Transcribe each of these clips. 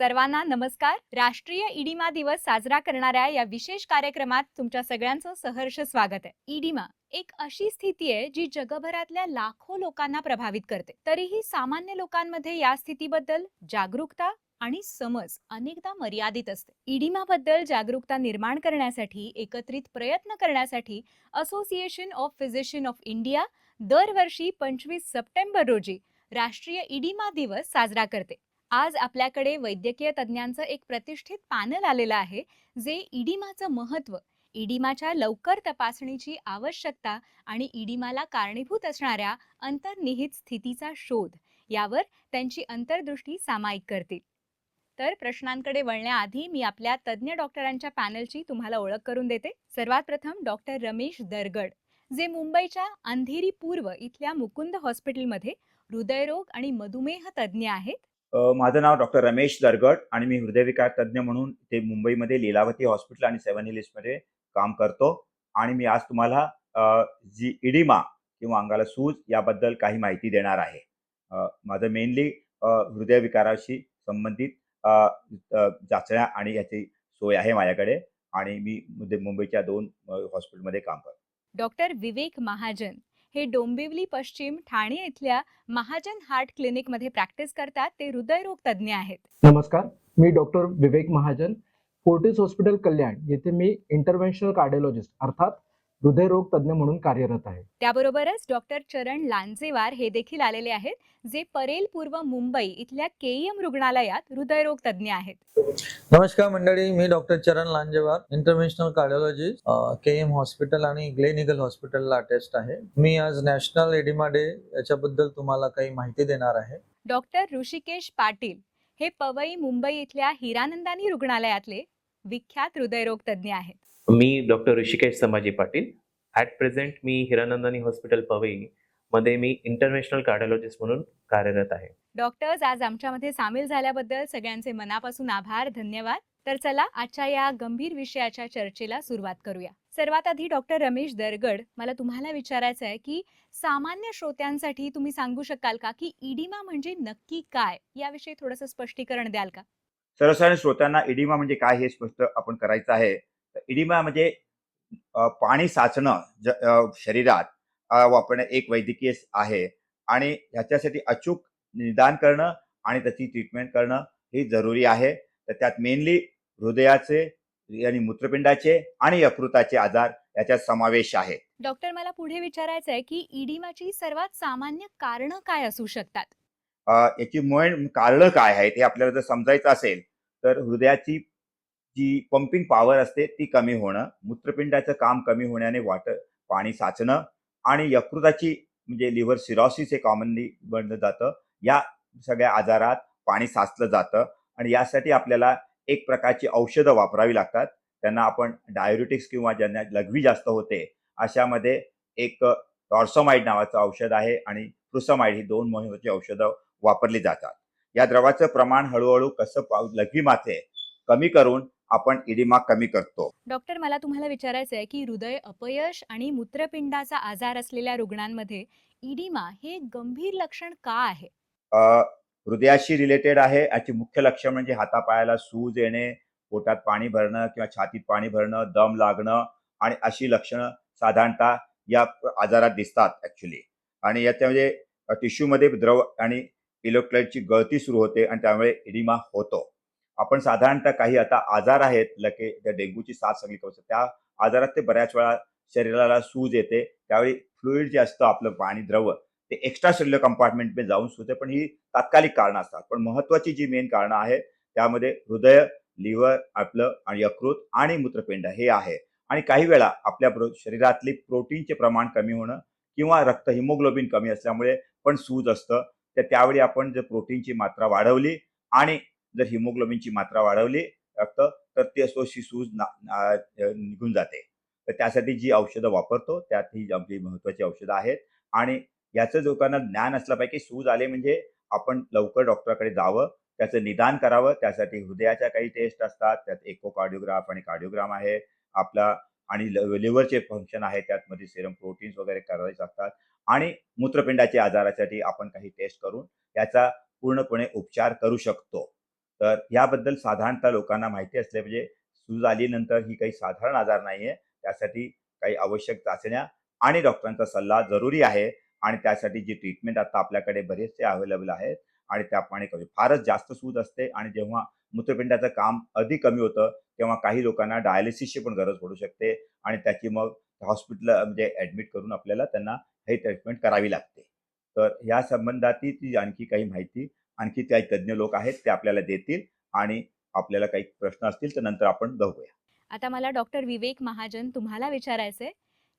सर्वांना नमस्कार. राष्ट्रीय इडिमा दिवस साजरा करणाऱ्या या विशेष कार्यक्रमात तुमच्या सगळ्यांचं सहर्ष स्वागत आहे. इडिमा एक अशी स्थिती आहे जी जगभरातल्या लाखो लोकांना प्रभावित करते. तरीही सामान्य लोकांमध्ये या स्थितीबद्दल जागरूकता आणि समज अनेकदा मर्यादित असते. इडिमा बद्दल जागरूकता निर्माण करण्यासाठी एकत्रित प्रयत्न करण्यासाठी association of physician of India दरवर्षी 25 सप्टेंबर रोजी राष्ट्रीय इडिमा दिवस साजरा करते. आज आपल्याकडे वैद्यकीय तज्ञांचं एक प्रतिष्ठित पॅनल आलेलं आहे जे इडिमाचं महत्त्व, इडिमाच्या लवकर तपासणीची आवश्यकता आणि इडिमाला कारणीभूत असणाऱ्या अंतर्निहित स्थितीचा शोध यावर त्यांची अंतर्दृष्टी सामायिक करतील. तर प्रश्नांकडे वळण्याआधी मी आपल्या तज्ञ डॉक्टरांच्या पॅनलची तुम्हाला ओळख करून देते. सर्वात प्रथम डॉक्टर रमेश दरगड, जे मुंबईच्या अंधेरी पूर्व इथल्या मुकुंद हॉस्पिटलमध्ये हृदयरोग आणि मधुमेह तज्ञ आहेत. माझं नाव डॉक्टर रमेश दरगड आणि मी हृदयविकार तज्ञ म्हणून ते मुंबईमध्ये लीलावती हॉस्पिटल आणि 7 हिल्समध्ये काम करतो. आणि मी आज तुम्हाला जी इडिमा किंवा अंगाला सूज याबद्दल काही माहिती देणार आहे. माझं मेनली हृदयविकाराशी संबंधित चाचण्या आणि याची सोय आहे माझ्याकडे आणि मी मुंबईच्या 2 हॉस्पिटलमध्ये काम करतो. डॉक्टर विवेक महाजन हे डोंबिवली पश्चिम ठाणे इथल्या महाजन हार्ट क्लिनिकमध्ये प्रॅक्टिस करतात. ते हृदयरोग तज्ञ आहेत. नमस्कार, मी doctor Vivek Mahajan, Fortis hospital कल्याण येथे मी इंटरव्हेन्शनल कार्डिओलॉजिस्ट अर्थात हृदयरोग तज्ञ म्हणून कार्यरत आहे. त्याबरोबरच डॉक्टर चरण लांजेवार हे देखील आलेले आहेत, जे परेल पूर्व मुंबई इथल्या केईएम रुग्णालयात हृदयरोग तज्ञ आहेत. नमस्कार मंडळी, मी डॉक्टर चरण लांजेवार, इंटरव्हेन्शनल कार्डिओलॉजिस्ट, केएम हॉस्पिटल आणि ग्लेन ईगल हॉस्पिटलला अटॅच्ड आहे. मी आज नॅशनल एडिमा डे याच्याबद्दल तुम्हाला काही माहिती देणार आहे. डॉक्टर ऋषिकेश पाटील हे पवई मुंबई इथल्या हिरानंदानी रुग्णालयातले विख्यात हृदयरोग तज्ञ आहेत. मी doctor Rishikesh Sambhaji Patil. At present मी हिरानंदानी हॉस्पिटल पवई मध्ये मी इंटरनॅशनल कार्डिओलॉजिस्ट म्हणून कार्यरत आहे. डॉक्टर्स आज आमच्यामध्ये सामील झाल्याबद्दल सगळ्यांचे मनापासून आभार, धन्यवाद. तर चला आजच्या या गंभीर विषयाच्या चर्चेला सुरुवात करूया. सर्वात आधी डॉक्टर रमेश दरगड, मला तुम्हाला विचारायचं आहे की सामान्य श्रोत्यांसाठी तुम्ही सांगू शकाल का की इडिमा म्हणजे नक्की काय, याविषयी थोडंसं स्पष्टीकरण द्याल का? सर्वसाधारण श्रोत्यांना इडिमा म्हणजे काय हे स्पष्ट आपण करायचं आहे. इडिमा म्हणजे पाणी साचणं शरीरात वापरणे एक वैद्यकीय आहे आणि ह्याच्यासाठी अचूक निदान करणं आणि त्याची ट्रीटमेंट करणं हे जरुरी आहे. तर त्यात मेनली हृदयाचे आणि मूत्रपिंडाचे आणि यकृताचे आजार याच्यात समावेश आहे. डॉक्टर, मला पुढे विचारायचं आहे की इडिमाची सर्वात सामान्य कारणं काय असू शकतात? याची मेन कारणं काय आहेत हे आपल्याला जर समजायचं असेल तर हृदयाची जी पंपिंग पॉवर असते ती कमी होणं, मूत्रपिंडाचं काम कमी होण्याने पाणी साचणं आणि यकृताची म्हणजे लिव्हर सिरोसिस हे कॉमनली बनलं जातं. या सगळ्या आजारात पाणी साचलं जातं आणि यासाठी आपल्याला एक प्रकारची औषधं वापरावी लागतात. त्यांना आपण डायुरेटिक्स किंवा ज्यांना लघवी जास्त होते अशामध्ये एक टॉर्सोमाइड नावाचं औषध आहे आणि फ्रुसमाइड ही 2 महत्त्वाची औषधं वापरली जातात. या द्रवाचं प्रमाण हळूहळू कसं लघवीमध्ये कमी करून आपण इडिमा कमी करतो. डॉक्टर, मला तुम्हाला विचारायचं आहे की हृदय अपयश आणि मूत्रपिंडाचा आजार असलेल्या रुग्णांमध्ये इडिमा हे गंभीर लक्षण का आहे? हृदयाशी रिलेटेड आहे. याची मुख्य लक्षण म्हणजे हातापायाला सूज येणे, पोटात पाणी भरणं किंवा छातीत पाणी भरणं, दम लागणं आणि अशी लक्षणं साधारणतः या आजारात दिसतात ऍक्च्युली. आणि याच्यामध्ये टिश्यूमध्ये द्रव आणि इलेक्ट्रोलाइटची गळती सुरू होते आणि त्यामुळे इडिमा होतो. आपण साधारणतः काही आता आजार आहेत त्या डेंग्यूची साथ सगळी कवच, त्या आजारात ते बऱ्याच वेळा शरीराला सूज येते. त्यावेळी फ्लुइड जे असतं आपलं पाणी द्रव ते एक्स्ट्रा सेल्युलर कंपार्टमेंटमध्ये जाऊन सुद्धा, पण ही तात्कालिक कारणं असतात. पण महत्वाची जी मेन कारणं आहेत त्यामध्ये हृदय, लिव्हर आपलं आणि यकृत आणि मूत्रपिंड हे आहे. आणि काही वेळा आपल्या शरीरातली प्रोटीनचे प्रमाण कमी होणं किंवा रक्त हिमोग्लोबिन कमी असल्यामुळे पण सूज असतं. तर त्यावेळी आपण जर प्रोटीनची मात्रा वाढवली आणि जर हिमोग्लोबिनची मात्रा वाढवली रक्त, तर ती अशी सूज निघून जाते. तर त्यासाठी जी औषधं वापरतो त्यात ही आपली महत्वाची औषधं आहेत. आणि याचं लोकांना ज्ञान असलं पाहिजे की सूज आले म्हणजे आपण लवकर डॉक्टरकडे जावं, त्याचं निदान करावं. त्यासाठी हृदयाच्या काही टेस्ट असतात, त्यात इकोकार्डिओग्राफ आणि कार्डिओग्राम आहे आपला, आणि लिव्हरचे फंक्शन आहे, त्यातमध्ये सेरम प्रोटीन्स वगैरे करायचे असतात. आणि मूत्रपिंडाच्या आजारासाठी आपण काही टेस्ट करून याचा पूर्णपणे उपचार करू शकतो. तर याबद्दल साधारणतः लोकांना माहिती असले पाहिजे. सूज आल्यानंतर ही काही साधारण आजार नाहीये. त्यासाठी काही आवश्यक चाचण्या आणि डॉक्टरांचा सल्ला जरुरी आहे आणि त्यासाठी जी ट्रीटमेंट आता आपल्याकडे बरेचसे अवेलेबल आहेत आणि त्याप्रमाणे करू. फारच जास्त सूज असते आणि जेव्हा मूत्रपिंडाचं काम अधिक कमी होतं, तेव्हा काही लोकांना डायलिसिसची पण गरज पडू शकते आणि त्याची मग हॉस्पिटल म्हणजे ॲडमिट करून आपल्याला त्यांना हे ट्रीटमेंट करावी लागते. तर या संबंधातील ती आणखी काही माहिती आणखी काही तज्ञ लोक आहेत ते आपल्याला देतील आणि आपल्याला काही प्रश्न असतील तर नंतर आपण बघूया. आता मला डॉक्टर विवेक महाजन तुम्हाला विचारायचंय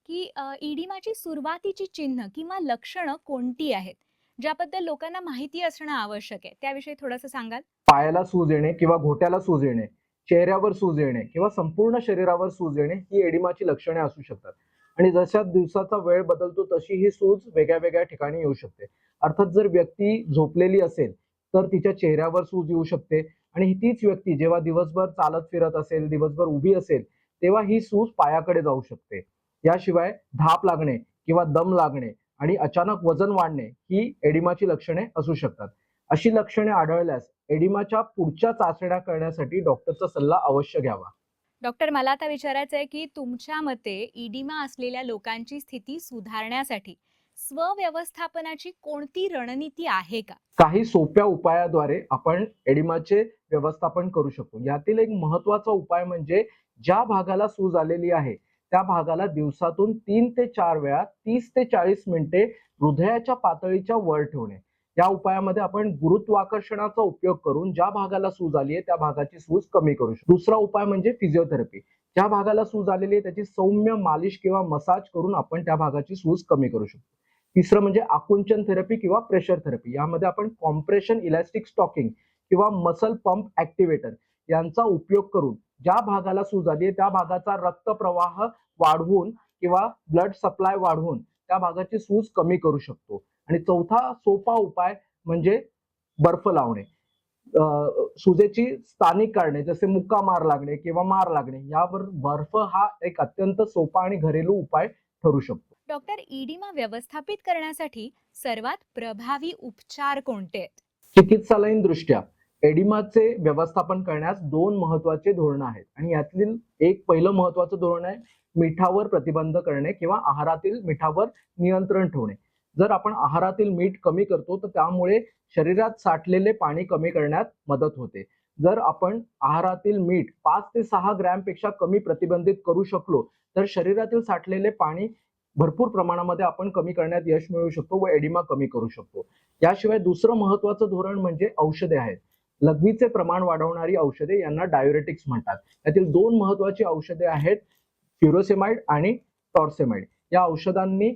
की इडिमाची सुरुवातीची चिन्ह किंवा लक्षणं कोणती आहेत, ज्याबद्दल लोकांना माहिती असणं आवश्यक आहे, त्याविषयी थोडंसं सांगाल? पायाला सूज येणे किंवा घोट्याला सूज येणे, चेहऱ्यावर सूज येणे किंवा संपूर्ण शरीरावर सूज येणे ही एडिमाची लक्षणे असू शकतात. आणि जशा दिवसाचा वेळ बदलतो तशी ही सूज वेगळ्या वेगळ्या ठिकाणी येऊ शकते. अर्थात जर व्यक्ती झोपलेली असेल तर तिच्या चेहऱ्यावर सूज येऊ शकते आणि तीच व्यक्ती जेव्हा दिवसभर चालत फिरत असेल, दिवसभर उभी असेल, तेव्हा ही सूज पायाकडे जाऊ शकते. याशिवाय धाप लागणे किंवा दम लागणे आणि अचानक वजन वाढणे ही एडिमाची लक्षणे असू शकतात. अशी लक्षणे आढळल्यास एडिमाच्या पुढच्या चाचण्या करण्यासाठी डॉक्टरचा सल्ला अवश्य घ्यावा. डॉक्टर, मला आता विचारायचं आहे की तुमच्या मते इडिमा असलेल्या लोकांची स्थिती सुधारण्यासाठी स्वव्यवस्थापनाची कोणती रणनीती आहे का? काही सोप्या उपायाद्वारे आपण एडिमाचे व्यवस्थापन करू शकतो. यातील एक महत्वाचा उपाय म्हणजे ज्या भागाला सूज आलेली आहे त्या भागाला दिवसातून 3 ते 4 वेळा 30 ते 40 मिनिटे हृदयाच्या पातळीच्या वर ठेवणे. या उपायामध्ये आपण गुरुत्वाकर्षणाचा उपयोग करून ज्या भागाला सूज आली आहे त्या भागाची सूज कमी करू शकतो. दुसरा उपाय म्हणजे फिजिओथेरपी. ज्या भागाला सूज आलेली आहे त्याची सौम्य मालिश किंवा मसाज करून आपण त्या भागाची सूज कमी करू शकतो. तिसरं म्हणजे आकुंचन थेरपी किंवा प्रेशर थेरपी. यामध्ये आपण कॉम्प्रेशन इलॅस्टिक स्टॉकिंग किंवा मसल पंप ऍक्टिव्हेटर यांचा उपयोग करून ज्या भागाला सूज आली आहे त्या भागाचा रक्तप्रवाह वाढवून किंवा ब्लड सप्लाय वाढवून त्या भागाची सूज कमी करू शकतो. आणि चौथा सोपा उपाय म्हणजे बर्फ लावणे. सुजेची स्थानिक कारणे जसे मुक्का मार लागणे किंवा मार लागणे यावर बर्फ हा एक अत्यंत सोपा आणि घरेलू उपाय ठरू शकतो. डॉक्टर, इडिमा व्यवस्थापित करण्यासाठी सर्वात प्रभावी उपचार कोणते आहेत? चिकित्सालयीन दृष्ट्या एडिमाचे व्यवस्थापन करण्यास 2 महत्वाचे धोरणं आहेत आणि यातील एक पहिलं महत्वाचं धोरण आहे मिठावर प्रतिबंध करणे किंवा आहारातील मिठावर नियंत्रण ठेवणे. जर आपण आहारातील मीठ कमी करतो तर त्यामुळे शरीरात साठलेले पाणी कमी करण्यात मदत होते. जर आपण आहारातील मीठ 5 ते 6 ग्रॅमपेक्षा कमी प्रतिबंधित करू शकलो तर शरीरातील साठलेले पाणी भरपूर प्रमाणामध्ये आपण कमी करण्यात यश मिळवू शकतो व एडिमा कमी करू शकतो. याशिवाय दुसरं महत्वाचं धोरण म्हणजे औषधे आहेत. लघवीचे प्रमाण वाढवणारी औषधे यांना डायुरेटिक्स म्हणतात. यातील 2 महत्वाची औषधे आहेत फ्युरोसेमाइड आणि टॉर्सेमाइड. या औषधांनी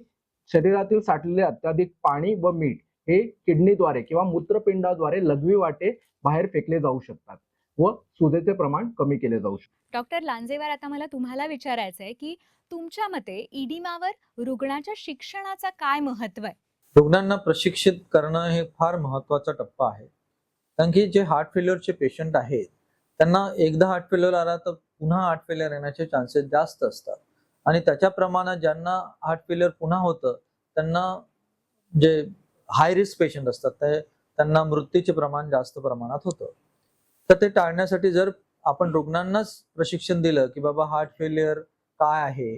शरीरातील साठलेले अत्याधिक पाणी व मीठ हे किडनीद्वारे किंवा मूत्रपिंडाद्वारे लघवी वाटे बाहेर फेकले जाऊ शकतात व सुजेचे प्रमाण कमी केले जाऊ शकते. डॉक्टर लांजेवार, आता मला तुम्हाला विचारायचं आहे की तुमच्या मते इडिमावर रुग्णाच्या शिक्षणाचा काय महत्व आहे? रुग्णांना प्रशिक्षित करणं हे फार महत्वाचा टप्पा आहे. कारण की जे हार्ट फेल्युअरचे पेशंट आहेत त्यांना एकदा हार्ट फेल्युअर आला तर पुन्हा हार्ट फेल्युअर येण्याचे चान्सेस जास्त असतात आणि त्याच्या प्रमाणात ज्यांना हार्ट फेल्युअर पुन्हा होतं त्यांना जे हाय रिस्क पेशंट असतात त्यांना मृत्यूचे प्रमाण जास्त प्रमाणात होतं. तर ते टाळण्यासाठी जर आपण रुग्णांनाच प्रशिक्षण दिलं की बाबा हार्ट फेल्युअर काय आहे,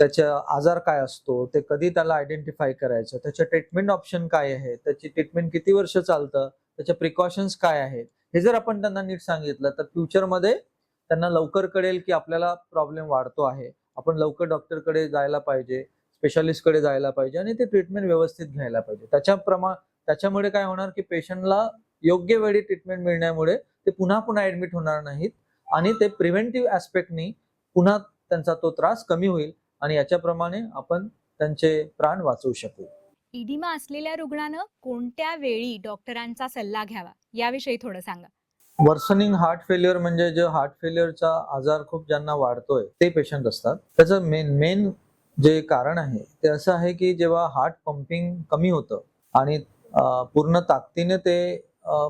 त्याचा आजार काय असतो, ते कधी त्याला आयडेंटिफाय करायचं, त्याचे ट्रीटमेंट ऑप्शन काय आहे, त्याची ट्रीटमेंट किती वर्ष चालतं, त्याचे प्रिकॉशन्स काय आहेत, हे जर आपण त्यांना नीट सांगितलं तर फ्युचरमध्ये त्यांना लवकर कळेल की आपल्याला प्रॉब्लेम वाढतो आहे, आपण लवकर डॉक्टरकडे जायला पाहिजे, स्पेशालिस्टकडे जायला पाहिजे आणि ते ट्रीटमेंट व्यवस्थित घ्यायला पाहिजे. त्याच्यामुळे काय होणार की पेशंटला योग्य वेळी ट्रीटमेंट मिळण्यामुळे ते पुन्हा पुन्हा ऍडमिट होणार नाहीत आणि ते प्रिव्हेंटिव्ह ऍस्पेक्टनी पुन्हा त्यांचा तो त्रास कमी होईल आणि याच्याप्रमाणे आपण त्यांचे प्राण वाचवू शकू. इडिमा असलेल्या रुग्णानं कोणत्या वेळी डॉक्टरांचा सल्ला घ्यावा याविषयी थोडं सांगा. वर्सनिंग हार्ट फेल्युअर म्हणजे जे हार्ट फेल्युअरचा आजार खूप ज्यांना वाढतोय ते पेशंट असतात. त्याचं मेन जे कारण आहे ते असं आहे की जेव्हा हार्ट पंपिंग कमी होतं आणि पूर्ण ताकदीने ते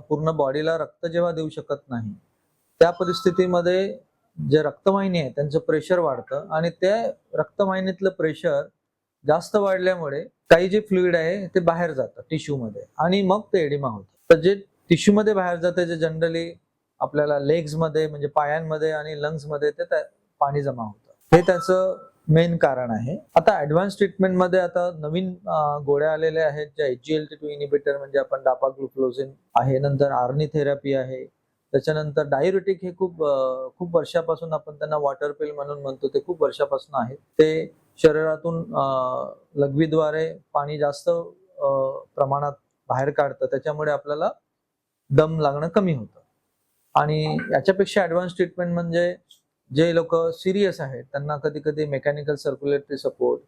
पूर्ण बॉडीला रक्त जेव्हा देऊ शकत नाही त्या परिस्थितीमध्ये जे रक्तवाहिनी आहे त्यांचं प्रेशर वाढतं आणि त्या रक्तवाहिनीतलं प्रेशर जास्त वाढल्यामुळे काही जे फ्लुइड आहे ते बाहेर जातं टिश्यू मध्ये आणि मग ते एडिमा होतं. तर जे टिश्यू मध्ये बाहेर जातं जे जनरली आपल्याला लेग्स मध्ये म्हणजे पायांमध्ये आणि लंग्स मध्ये पाणी जमा होतं. हे त्याचं मेन कारण आहे. आता ऍडव्हान्स ट्रीटमेंट मध्ये आता नवीन गोळ्या आलेल्या आहेत ज्या SGLT2 इनिबिटर म्हणजे आपण डापाग्लुक्लोझिन आहे, नंतर आर्नी थेरपी आहे, त्याच्यानंतर डायुरेटिक हे खूप वर्षापासून आपण त्यांना वॉटर पिल म्हणून म्हणतो, ते खूप वर्षापासून आहेत. ते शरीरातून लघवीद्वारे पाणी जास्त प्रमाणात बाहेर काढतं, त्याच्यामुळे आपल्याला दम लागणं कमी होतं. आणि याच्यापेक्षा ऍडव्हान्स ट्रीटमेंट म्हणजे जे लोक सिरियस आहेत त्यांना कधी कधी मेकॅनिकल सर्क्युलेटरी सपोर्ट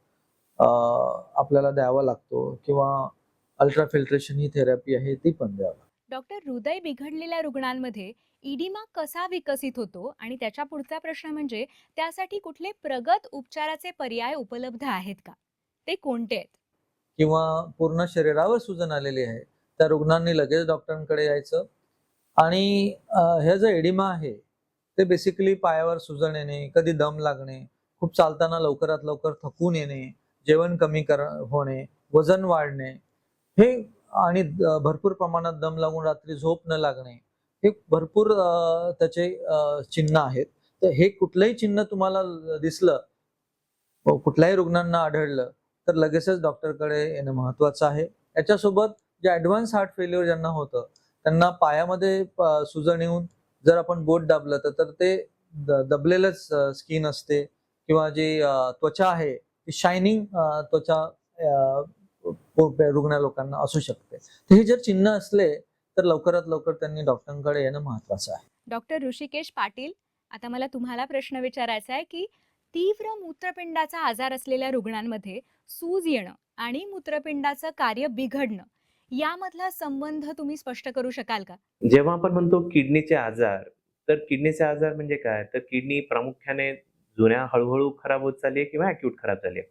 आपल्याला द्यावा लागतो, किंवा अल्ट्रा फिल्ट्रेशन ही थेरपी आहे ती पण द्यावी. डॉक्टर, हृदय बिघडलेल्या रुग्णांमध्ये इडिमा कसा विकसित होतो आणि त्याच्या पुढचा प्रश्न म्हणजे त्यासाठी कुठले प्रगत उपचाराचे पर्याय उपलब्ध आहेत का? ते कोणते आहेत? किंवा पूर्ण शरीरावर सुजन आलेली आहे त्या रुग्णांनी लगेच डॉक्टरांकडे यायचं. आणि हे जे एडिमा आहे ते बेसिकली पायावर सुजन येणे, कधी दम लागणे, खूप चालताना लवकरात लवकर थकून येणे, जेवण कमी होणे, वजन वाढणे, हे आणि भरपूर प्रमाणात दम लागून रात्री झोप न लागणे, हे भरपूर त्याचे चिन्ह आहेत. तर हे कुठलंही चिन्ह तुम्हाला दिसलं, कुठल्याही रुग्णांना आढळलं, तर लगेचच डॉक्टरकडे येणं महत्वाचं आहे. याच्यासोबत जे ऍडव्हान्स हार्ट फेल्युअर ज्यांना होतं त्यांना पायामध्ये सुजन येऊन जर आपण बोट दाबलं तर ते दबलेलंच स्किन असते, किंवा जी त्वचा आहे ती शायनिंग त्वचा रुग्ण लोकांना असू शकते. तर हे जर चिन्ह असले तर लवकरात लवकर त्यांनी डॉक्टरांकडे येणं महत्वाचं आहे. डॉक्टर ऋषिकेश पाटील, आता मला तुम्हाला प्रश्न विचारायचा आहे की तीव्र मूत्रपिंडाचा आजार असलेल्या रुग्णांमध्ये सूज येणं आणि मूत्रपिंडाचं कार्य बिघडणं यामधला संबंध तुम्ही स्पष्ट करू शकाल का? जेव्हा आपण म्हणतो किडनीचे आजार, तर किडनीचे आजार म्हणजे काय, तर किडनी प्रामुख्याने जुन्या हळूहळू खराब होत चालली आहे किंवा अॅक्यूट खराब झाली आहे.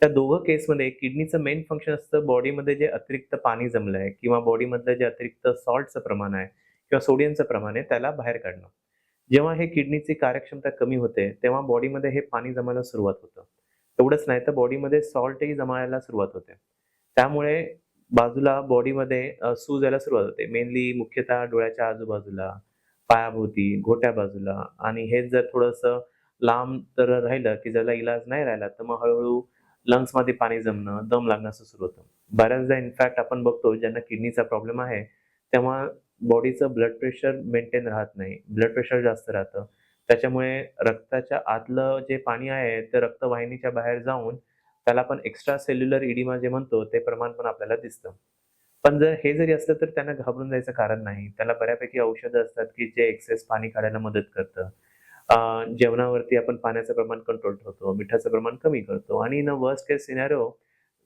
त्या दोघं केसमध्ये किडनीचं मेन फंक्शन असतं बॉडीमध्ये जे अतिरिक्त पाणी जमलंय किंवा बॉडीमधलं जे अतिरिक्त सॉल्टचं प्रमाण आहे किंवा सोडियमचं प्रमाण आहे त्याला बाहेर काढणं. जेव्हा हे किडनीची कार्यक्षमता कमी होते तेव्हा बॉडीमध्ये हे पाणी जमायला सुरुवात होतं. एवढंच नाही तर बॉडीमध्ये सॉल्टही जमायला सुरुवात होते. त्यामुळे बाजूला बॉडीमध्ये सूज यायला सुरुवात होते. मेनली मुख्यतः डोळ्याच्या आजूबाजूला, पायाभोवती, घोट्या बाजूला. आणि हे जर थोडंसं लांब तर राहिलं की ज्याला इलाज नाही राहिला तर मग हळूहळू लंग्समध्ये पाणी जमणं, दम लागणं असं सुरू होतं. बऱ्याचदा इनफॅक्ट आपण बघतो ज्यांना किडनीचा प्रॉब्लेम आहे तेव्हा बॉडीचं ब्लड प्रेशर मेंटेन राहत नाही, ब्लड प्रेशर जास्त राहतं. त्याच्यामुळे रक्ताच्या आतलं जे पाणी आहे ते रक्तवाहिनीच्या बाहेर जाऊन त्याला आपण एक्स्ट्रा सेल्युलर इडिमा जे म्हणतो ते प्रमाण पण आपल्याला दिसतं. पण जर हे जरी असलं तर त्यांना घाबरून जायचं कारण नाही. त्याला बऱ्यापैकी औषधं असतात की जे एक्सेस पाणी काढायला मदत करतं. जेवणावरती आपण पाण्याचं प्रमाण कंट्रोल ठेवतो, मिठाचं प्रमाण कमी करतो, आणि in a worst case scenario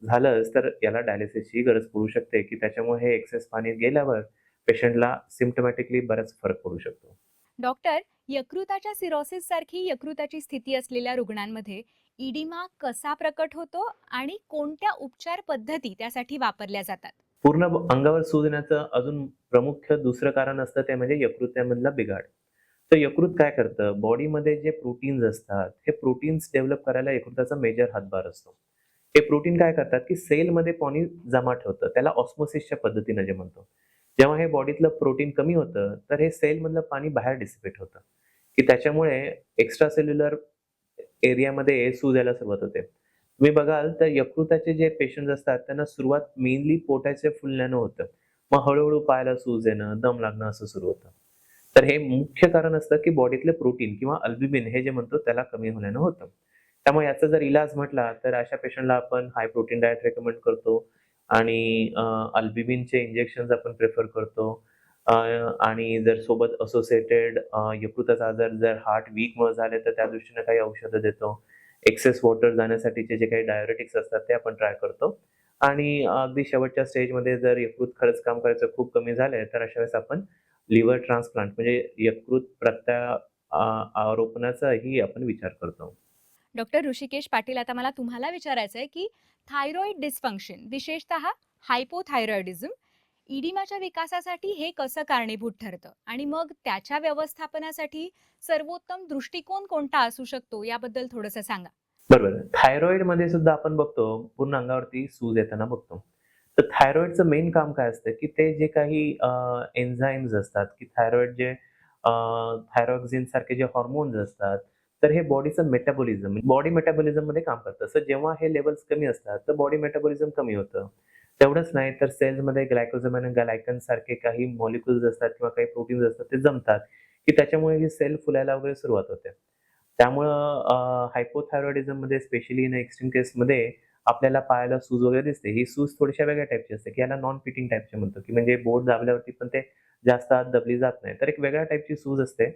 झालंच तर याला डायलिसिसची गरज पडू शकते की त्याच्यामुळे हे एक्सेस पाणी गेल्यावर पेशंटला सिम्प्टमॅटिकली बराच फरक पडू शकतो. डॉक्टर, यकृताच्या सिरोसिस सारखी यकृताची स्थिती असलेल्या रुग्णांमध्ये इडिमा कसा प्रकट होतो आणि कोणत्या उपचार पद्धती त्यासाठी वापरल्या जातात? पूर्ण अंगावर सूज येण्याचं अजून प्रमुख दुसरं कारण असतं ते म्हणजे यकृतामधला बिघाड. तर यकृत काय करतं, बॉडीमध्ये जे प्रोटीन्स असतात हे प्रोटीन्स डेव्हलप करायला यकृताचा मेजर हातभार असतो. हे प्रोटीन काय करतात की सेलमध्ये पाणी जमा ठेवतं, त्याला ऑस्मोसिसच्या पद्धतीने जे म्हणतो. जेव्हा हे बॉडीतलं प्रोटीन कमी होतं तर हे सेलमधलं पाणी बाहेर डिसिपेट होतं, की त्याच्यामुळे एक्स्ट्रा सेल्युलर एरियामध्ये सूज यायला सुरुवात होते. तुम्ही बघाल तर यकृताचे जे पेशंट असतात त्यांना सुरुवात मेनली पोटाच्या फुलण्यानं होतं, मग हळूहळू पायाला सूज येणं, दम लागणं असं सुरू होतं. तर हे मुख्य कारण असतं की बॉडीतले प्रोटीन किंवा अल्ब्युमिन हे जे म्हणतो त्याला कमी होण्यानं होतं. त्यामुळे याचा जर इलाज म्हटला तर अशा पेशंटला आपण हाय प्रोटीन डाएट रेकमेंड करतो आणि अल्ब्युमिनचे इंजेक्शन्स आपण प्रेफर करतो. आणि जर सोबत असोसिएटेड यकृताचा आजार जर हार्ट वीकमुळे झाले तर त्या दृष्टीने काही औषधं देतो. एक्सेस वॉटर जाण्यासाठीचे जे काही डायुरेटिक्स असतात ते आपण ट्राय करतो. आणि अगदी शेवटच्या स्टेजमध्ये जर यकृत खरंच काम करायचं खूप कमी झालंय तर अशा वेळेस आपण लिव्हर ट्रान्सप्लांट म्हणजे यकृत आरोपणाचाही आपण विचार करतो. डॉक्टर ऋषिकेश पाटील, आता मला तुम्हाला विचारायचं आहे की थायरॉइड डिस्फंक्शन, विशेषतः हायपोथायरॉइडिझम, इडिमाच्या विकासासाठी हे कसं कारणीभूत ठरतं आणि मग त्याच्या व्यवस्थापनासाठी सर्वोत्तम दृष्टिकोन कोणता असू शकतो याबद्दल थोडंसं सांगा. बरोबर. थायरॉइड मध्ये सुद्धा आपण बघतो पूर्ण अंगावरती सूज येताना बघतो. तर थायरॉइडचं मेन काम काय असतं की ते जे काही एन्झाईम्स असतात की थायरॉइड जे थायरॉक्सिन सारखे जे हॉर्मोन्स असतात, तर हे बॉडीचं मेटाबॉलिझम बॉडी मेटाबॉलिझम मध्ये काम करतं. सो जेव्हा हे लेवल्स कमी असतात तर बॉडी मेटाबॉलिझम कमी होतं. तेवढंच नाही तर सेल्समध्ये ग्लायकोजम आणि ग्लायकन सारखे काही मॉलिक्युल्स असतात किंवा काही प्रोटीन्स असतात ते जमतात, की त्याच्यामुळे ही सेल फुलायला वगैरे सुरुवात होते. त्यामुळं हायपोथायरॉइडिझममध्ये स्पेशली इन एक्स्ट्रीम केसमध्ये आपल्याला पायाला सूज वगैरे दिसते. ही सूज थोड्याशा वेगळ्या टाईपची असते, की याला नॉन फिटिंग टाईपचे म्हणतो, की म्हणजे बोट दाबल्यावरती पण ते जास्त आत दबली जात नाही. तर एक वेगळ्या टाईपची सूज असते.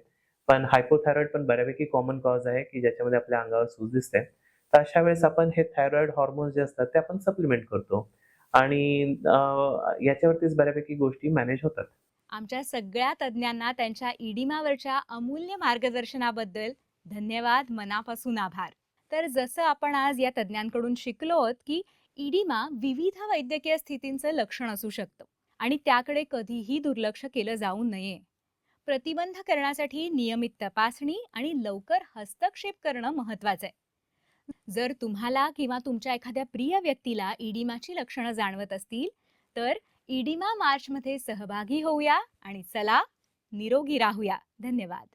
पण हायपोथायरॉईड पण बऱ्यापैकी कॉमन कॉज आहे, की ज्याच्यामध्ये आपल्या अंगावर सूज दिसते. तर अशा वेळेस आपण हे थायरॉईड हार्मोन्स जे असतात ते आपण सप्लिमेंट करतो आणि याच्यावरतीच बऱ्यापैकी गोष्टी मॅनेज होतात. आमच्या सगळ्या तज्ज्ञांना त्यांच्या इडिमावरच्या अमूल्य मार्गदर्शनाबद्दल धन्यवाद, मनापासून आभार. तर जसं आपण आज या तज्ज्ञांकडून शिकलोत की इडिमा विविध वैद्यकीय स्थितींचं लक्षण असू शकतं आणि त्याकडे कधीही दुर्लक्ष केलं जाऊ नये. प्रतिबंध करण्यासाठी नियमित तपासणी आणि लवकर हस्तक्षेप करणं महत्वाचं आहे. जर तुम्हाला किंवा तुमच्या एखाद्या प्रिय व्यक्तीला इडिमाची लक्षणं जाणवत असतील तर इडिमा मार्चमध्ये सहभागी होऊया आणि चला निरोगी राहूया. धन्यवाद.